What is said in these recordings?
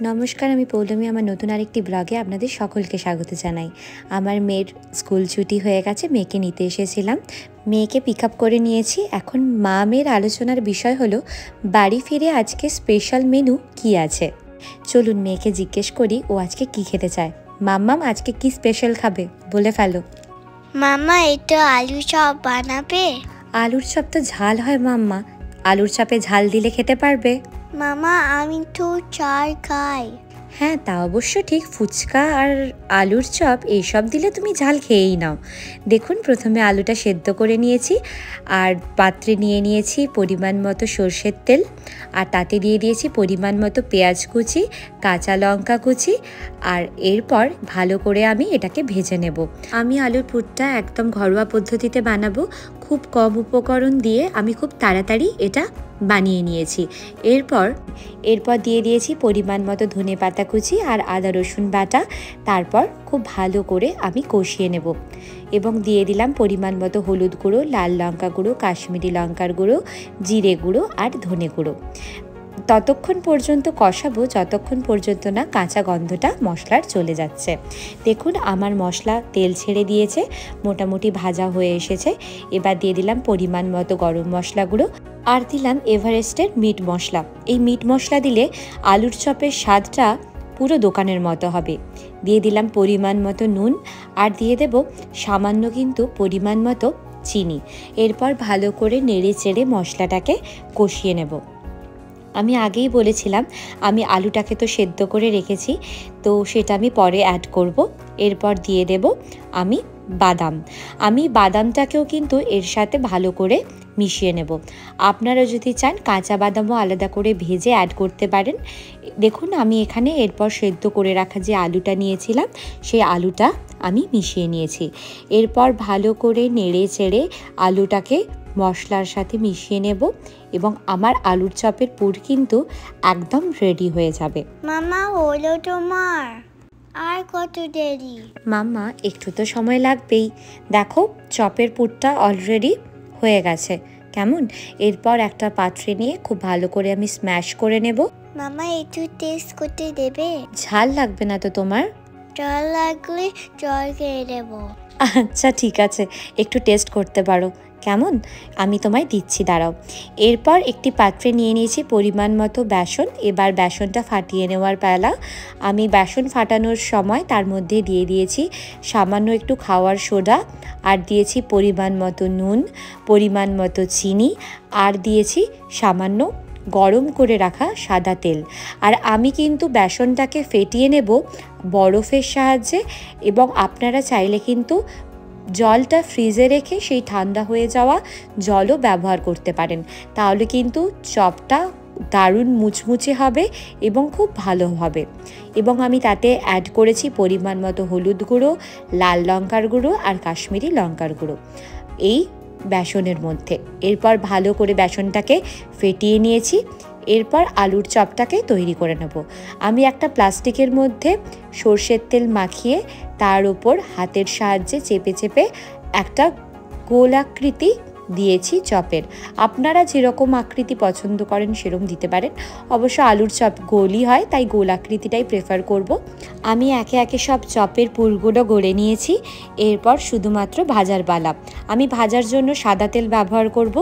নমস্কার, আমি পৌলমী। আমার নতুন আরেকটি ব্লগে আপনাদের সকলকে স্বাগত জানাই। আমার মেয়ের স্কুল ছুটি হয়ে গেছে, মেয়েকে নিতে এসেছিলাম। মেয়েকে পিক আপ করে নিয়েছি। এখন মা মেয়ের আলোচনার বিষয় হলো বাড়ি ফিরে আজকে স্পেশাল মেনু কি আছে। চলুন মেয়েকে জিজ্ঞেস করি ও আজকে কি খেতে চায়। মাম্মাম আজকে কি স্পেশাল খাবে বলে ফেলো। মামা এটা আলু চপ বানাবে? আলুর চপ তো ঝাল হয় মাম্মা, আলুর চপে ঝাল দিলে খেতে পারবে? মামা আমি তো চাল খাই। হ্যাঁ, তা অবশ্য ঠিক। ফুচকা আর আলুর চপ এইসব দিলে তুমি ঝাল খেয়েই নাও। দেখুন, প্রথমে আলুটা সেদ্ধ করে নিয়েছি আর পাত্রে নিয়ে নিয়েছি পরিমাণ মতো সর্ষের তেল, আর তাতে দিয়ে দিয়েছি পরিমাণ মতো পেঁয়াজ কুচি, কাঁচা লঙ্কা কুচি, আর এরপর ভালো করে আমি এটাকে ভেজে নেব। আমি আলুর পুরটা একদম ঘরোয়া পদ্ধতিতে বানাবো। খুব কম উপকরণ দিয়ে আমি খুব তাড়াতাড়ি এটা বানিয়ে নিয়েছি। এরপর দিয়ে দিয়েছি পরিমাণ মতো ধনেপাতা কুচি আর আদা রসুন বাটা। তারপর খুব ভালো করে আমি কষিয়ে নেব এবং দিয়ে দিলাম পরিমাণ মতো হলুদ গুঁড়ো, লাল লঙ্কা গুঁড়ো, কাশ্মীরি লঙ্কার গুঁড়ো, জিরে গুঁড়ো আর ধনে গুঁড়ো। ততক্ষণ পর্যন্ত কষাবো যতক্ষণ পর্যন্ত না কাঁচা গন্ধটা মশলার চলে যাচ্ছে। দেখুন আমার মশলা তেল ছেড়ে দিয়েছে, মোটামুটি ভাজা হয়ে এসেছে। এবার দিয়ে দিলাম পরিমাণ মতো গরম মশলা গুঁড়ো আর দিলাম এভারেস্টের মিট মশলা। এই মিট মশলা দিলে আলুর চপের স্বাদটা পুরো দোকানের মতো হবে। দিয়ে দিলাম পরিমাণ মতো নুন আর দিয়ে দেব সামান্য কিন্তু পরিমাণ মতো চিনি। এরপর ভালো করে নেড়ে চেড়ে মশলাটাকে কষিয়ে নেব। আমি আগেই বলেছিলাম আমি আলুটাকে তো সেদ্ধ করে রেখেছি, তো সেটা আমি পরে অ্যাড করব। এরপর দিয়ে দেব আমি বাদামটাকেও কিন্তু এর সাথে ভালো করে মিশিয়ে নেব। আপনারা যদি চান কাঁচা বাদামও আলাদা করে ভেজে অ্যাড করতে পারেন। দেখুন আমি এখানে এরপর সেদ্ধ করে রাখা যে আলুটা নিয়েছিলাম সেই আলুটা আমি মিশিয়ে নিয়েছি। এরপর ভালো করে নেড়ে চেড়ে আলুটাকে মশলার সাথে মিশিয়ে নেব এবং আমার আলুর চপের পুর কিন্তু একদম রেডি হয়ে যাবে। মামা হলো তোমার, আর কত দেরি? মাম্মা একটু তো সময় লাগবেই। দেখো চপের পুরটা অলরেডি হয়ে গেছে। কেমন? এরপর একটা পাত্রে নিয়ে খুব ভালো করে আমি স্ম্যাশ করে নেব। মামা একটু টেস্ট করতে দেবে? ঝাল লাগবে না তো তোমার? জল লাগলে জল খেয়ে দেবো। আচ্ছা ঠিক আছে, একটু টেস্ট করতে পারো। কেমন? আমি তোমায় দিচ্ছি, দাঁড়াও। এরপর একটি পাত্রে নিয়ে নিয়েছি পরিমাণ মতো বেসন। এবার বেসনটা ফাটিয়ে নেওয়ার পালা। আমি বেসন ফাটানোর সময় তার মধ্যে দিয়ে দিয়েছি সামান্য একটু খাওয়ার সোডা, আর দিয়েছি পরিমাণ মতো নুন, পরিমাণ মতো চিনি, আর দিয়েছি সামান্য গরম করে রাখা সাদা তেল। আর আমি কিন্তু বেসনটাকে ফেটিয়ে নেব বরফের সাহায্যে, এবং আপনারা চাইলে কিন্তু জলটা ফ্রিজে রেখে সেই ঠান্ডা হয়ে যাওয়া জলও ব্যবহার করতে পারেন। তাহলে কিন্তু চপটা দারুণ মুচমুচে হবে এবং খুব ভালো হবে। এবং আমি তাতে অ্যাড করেছি পরিমাণ মতো হলুদ গুঁড়ো, লাল লঙ্কার গুঁড়ো আর কাশ্মীরি লঙ্কার গুঁড়ো এই বেসনের মধ্যে। এরপর ভালো করে বেসনটাকে ফেটিয়ে নিয়েছি। এরপর আলুর চপটাকে তৈরি করে নেব। আমি একটা প্লাস্টিকের মধ্যে সর্ষের তেল মাখিয়ে তার উপর হাতের সাহায্যে চেপে চেপে একটা গোলাকৃতি দিয়েছি চপের। আপনারা যেরকম আকৃতি পছন্দ করেন সেরকম দিতে পারেন। অবশ্য আলুর চপ গোলই হয়, তাই গোল আকৃতিটাই প্রেফার করব। আমি একে একে সব চপের পুরগুলো গড়ে নিয়েছি। এরপর শুধুমাত্র ভাজার পালা। আমি ভাজার জন্য সাদা তেল ব্যবহার করব।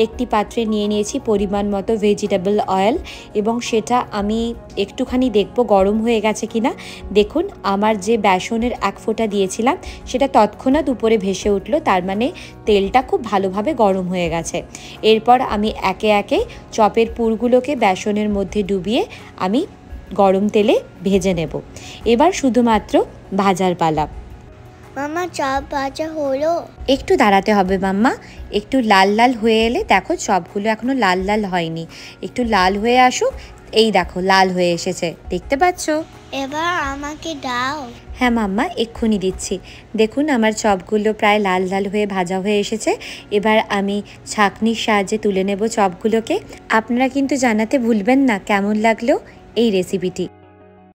একটি পাত্রে নিয়ে নিয়েছি পরিমাণ মতো ভেজিটেবল অয়েল, এবং সেটা আমি একটুখানি দেখব গরম হয়ে গেছে কিনা। দেখুন আমার যে বেসনের এক ফোঁটা দিয়েছিলাম সেটা তৎক্ষণাৎ উপরে ভেসে উঠলো, তার মানে তেলটা খুব ভালোভাবে গরম হয়ে গেছে। এরপর আমি একে একে চপের পুরগুলোকে বেসনের মধ্যে ডুবিয়ে আমি গরম তেলে ভেজে নেব। এবার শুধুমাত্র ভাজার পালা। মামা চপ ভাজা হলো? একটু দাঁড়াতে হবে মাম্মা। একটু লাল লাল হয়ে এলে, দেখো চপগুলো এখনো লাল লাল হয়নি, একটু লাল হয়ে আসুক। এই দেখো লাল হয়ে এসেছে, দেখতে পাচ্ছ? এবার আমাকে দাও। হ্যাঁ মাম্মা, এক্ষুনি দিচ্ছি। দেখুন আমার চপগুলো প্রায় লাল লাল হয়ে ভাজা হয়ে এসেছে। এবার আমি ছাঁকনির সাহায্যে তুলে নেব চপগুলোকে। আপনারা কিন্তু জানাতে ভুলবেন না কেমন লাগলো এই রেসিপিটি।